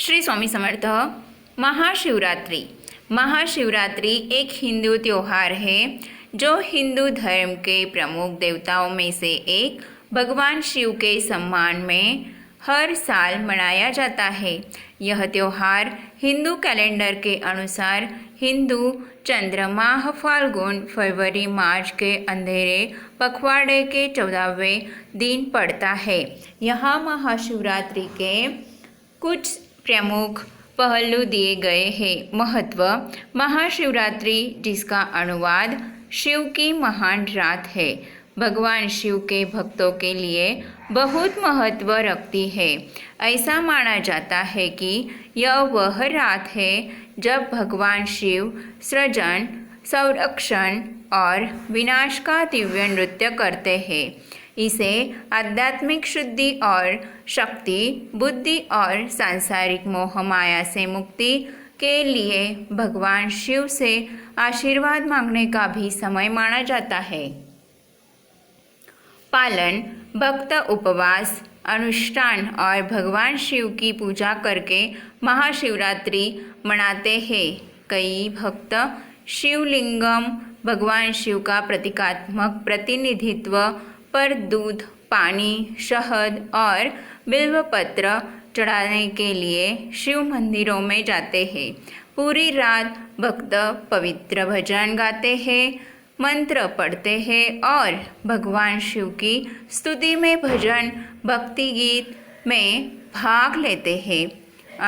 श्री स्वामी समर्थ। महाशिवरात्रि। महाशिवरात्रि एक हिंदू त्योहार है जो हिंदू धर्म के प्रमुख देवताओं में से एक भगवान शिव के सम्मान में हर साल मनाया जाता है। यह त्यौहार हिंदू कैलेंडर के अनुसार हिंदू चंद्रमाह फाल्गुन फरवरी मार्च के अंधेरे पखवाड़े के 14वें दिन पड़ता है। यहाँ महाशिवरात्रि के कुछ प्रमुख पहलू दिए गए हैं। महत्व। महाशिवरात्रि, जिसका अनुवाद शिव की महान रात है, भगवान शिव के भक्तों के लिए बहुत महत्व रखती है। ऐसा माना जाता है कि यह वह रात है जब भगवान शिव सृजन, संरक्षण और विनाश का दिव्य नृत्य करते हैं। इसे आध्यात्मिक शुद्धि और शक्ति, बुद्धि और सांसारिक मोह माया से मुक्ति के लिए भगवान शिव से आशीर्वाद मांगने का भी समय माना जाता है। पालन। भक्त उपवास, अनुष्ठान और भगवान शिव की पूजा करके महाशिवरात्रि मनाते हैं। कई भक्त शिवलिंगम, भगवान शिव का प्रतीकात्मक प्रतिनिधित्व पर दूध, पानी, शहद और बिल्वपत्र चढ़ाने के लिए शिव मंदिरों में जाते हैं। पूरी रात भक्त पवित्र भजन गाते हैं, मंत्र पढ़ते हैं और भगवान शिव की स्तुति में भजन भक्ति गीत में भाग लेते हैं।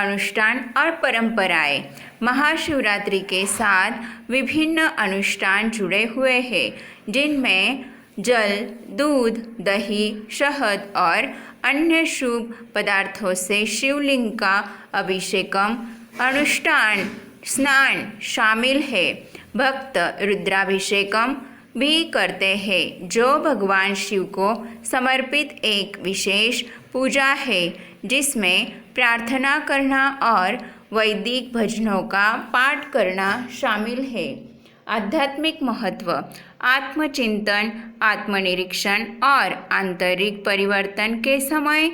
अनुष्ठान और परंपराएं। महाशिवरात्रि के साथ विभिन्न अनुष्ठान जुड़े हुए हैं, जिनमें जल, दूध, दही, शहद और अन्य शुभ पदार्थों से शिवलिंग का अभिषेकम, अनुष्ठान, स्नान शामिल है। भक्त रुद्राभिषेकम भी करते हैं, जो भगवान शिव को समर्पित एक विशेष पूजा है, जिसमें प्रार्थना करना और वैदिक भजनों का पाठ करना शामिल है। आध्यात्मिक महत्व। आत्मचिंतन, आत्मनिरीक्षण और आंतरिक परिवर्तन के समय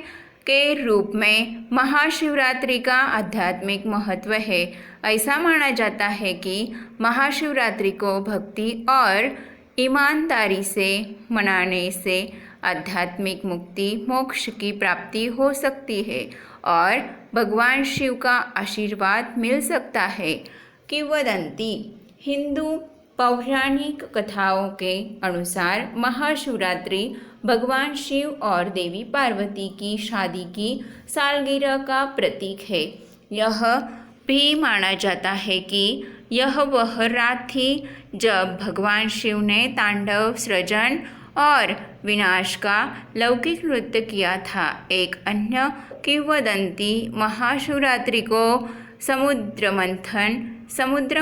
के रूप में महाशिवरात्रि का आध्यात्मिक महत्व है। ऐसा माना जाता है कि महाशिवरात्रि को भक्ति और ईमानदारी से मनाने से आध्यात्मिक मुक्ति, मोक्ष की प्राप्ति हो सकती है और भगवान शिव का आशीर्वाद मिल सकता है। किंवदंती। हिंदू पौराणिक कथाओं के अनुसार महाशिवरात्रि भगवान शिव और देवी पार्वती की शादी की सालगिरह का प्रतीक है। यह भी माना जाता है कि यह वह रात थी जब भगवान शिव ने तांडव, सृजन और विनाश का लौकिक नृत्य किया था। एक अन्य किंवदंती महाशिवरात्रि को समुद्र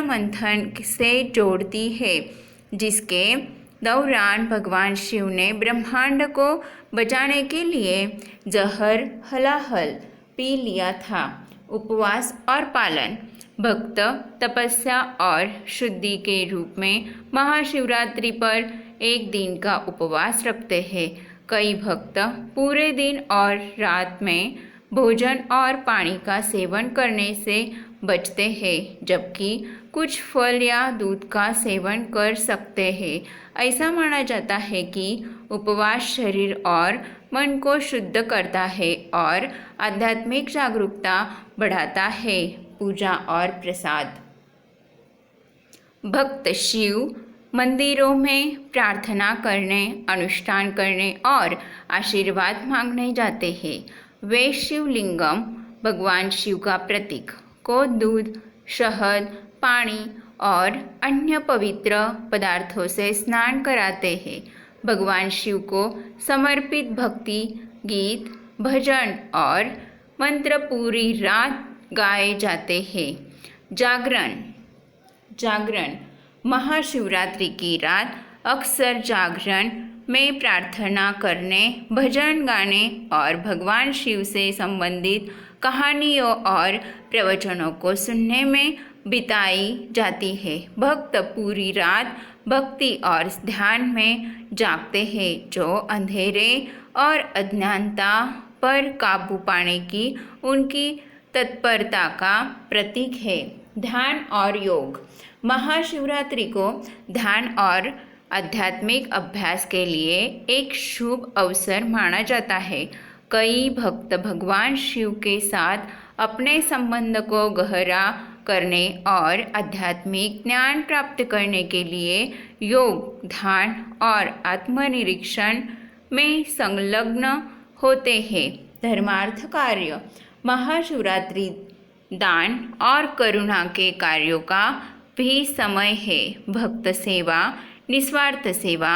मंथन से जोड़ती है, जिसके दौरान भगवान शिव ने ब्रह्मांड को बचाने के लिए जहर हलाहल पी लिया था। उपवास और पालन। भक्त तपस्या और शुद्धि के रूप में महाशिवरात्रि पर एक दिन का उपवास रखते हैं। कई भक्त पूरे दिन और रात में भोजन और पानी का सेवन करने से बचते हैं, जबकि कुछ फल या दूध का सेवन कर सकते हैं। ऐसा माना जाता है कि उपवास शरीर और मन को शुद्ध करता है और आध्यात्मिक जागरूकता बढ़ाता है। पूजा और प्रसाद। भक्त शिव मंदिरों में प्रार्थना करने, अनुष्ठान करने और आशीर्वाद मांगने जाते हैं। वे शिवलिंगम, भगवान शिव का प्रतीक, को दूध, शहद, पानी और अन्य पवित्र पदार्थों से स्नान कराते हैं। भगवान शिव को समर्पित भक्ति गीत, भजन और मंत्र पूरी रात गाए जाते हैं। जागरण। महाशिवरात्रि की रात अक्सर जागरण में प्रार्थना करने, भजन गाने और भगवान शिव से संबंधित कहानियों और प्रवचनों को सुनने में बिताई जाती है। भक्त पूरी रात भक्ति और ध्यान में जागते हैं, जो अंधेरे और अज्ञानता पर काबू पाने की उनकी तत्परता का प्रतीक है। ध्यान और योग। महाशिवरात्रि को ध्यान और आध्यात्मिक अभ्यास के लिए एक शुभ अवसर माना जाता है। कई भक्त भगवान शिव के साथ अपने संबंध को गहरा करने और आध्यात्मिक ज्ञान प्राप्त करने के लिए योग, ध्यान और आत्मनिरीक्षण में संलग्न होते हैं। धर्मार्थ कार्य। महाशिवरात्रि दान और करुणा के कार्यों का भी समय है। भक्त सेवा, निस्वार्थ सेवा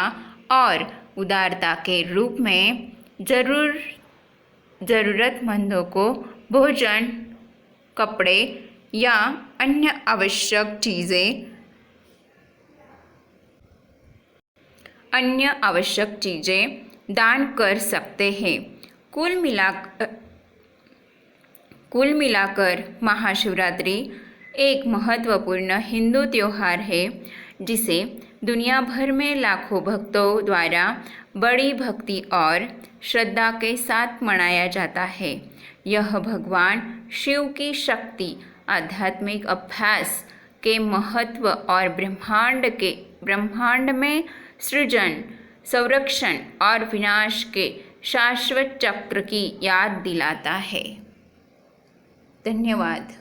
और उदारता के रूप में ज़रूरतमंदों को भोजन, कपड़े या अन्य आवश्यक चीज़ें दान कर सकते हैं। कुल मिलाकर महाशिवरात्रि एक महत्वपूर्ण हिंदू त्यौहार है जिसे दुनिया भर में लाखों भक्तों द्वारा बड़ी भक्ति और श्रद्धा के साथ मनाया जाता है। यह भगवान शिव की शक्ति, आध्यात्मिक अभ्यास के महत्व और ब्रह्मांड में सृजन, संरक्षण और विनाश के शाश्वत चक्र की याद दिलाता है। धन्यवाद।